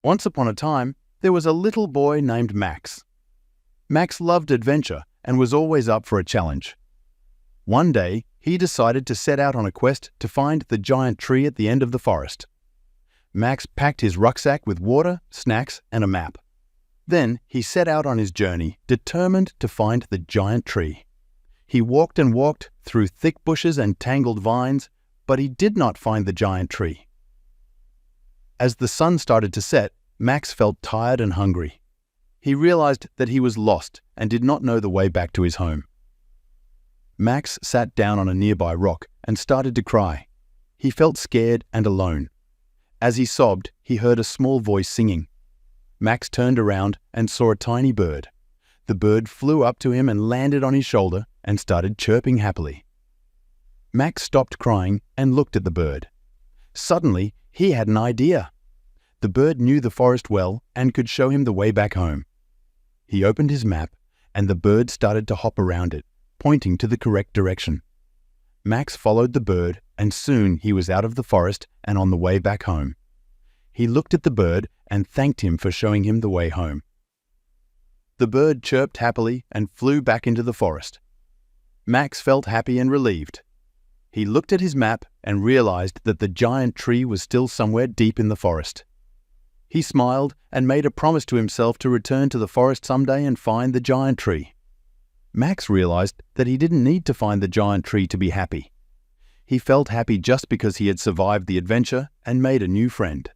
Once upon a time, there was a little boy named Max. Max loved adventure and was always up for a challenge. One day, he decided to set out on a quest to find the giant tree at the end of the forest. Max packed his rucksack with water, snacks, and a map. Then he set out on his journey, determined to find the giant tree. He walked and walked through thick bushes and tangled vines, but he did not find the giant tree. As the sun started to set, Max felt tired and hungry. He realized that he was lost and did not know the way back to his home. Max sat down on a nearby rock and started to cry. He felt scared and alone. As he sobbed, he heard a small voice singing. Max turned around and saw a tiny bird. The bird flew up to him and landed on his shoulder and started chirping happily. Max stopped crying and looked at the bird. Suddenly, he had an idea. The bird knew the forest well and could show him the way back home. He opened his map, and the bird started to hop around it, pointing to the correct direction. Max followed the bird, and soon he was out of the forest and on the way back home. He looked at the bird and thanked him for showing him the way home. The bird chirped happily and flew back into the forest. Max felt happy and relieved. He looked at his map and realized that the giant tree was still somewhere deep in the forest. He smiled and made a promise to himself to return to the forest someday and find the giant tree. Max realized that he didn't need to find the giant tree to be happy. He felt happy just because he had survived the adventure and made a new friend.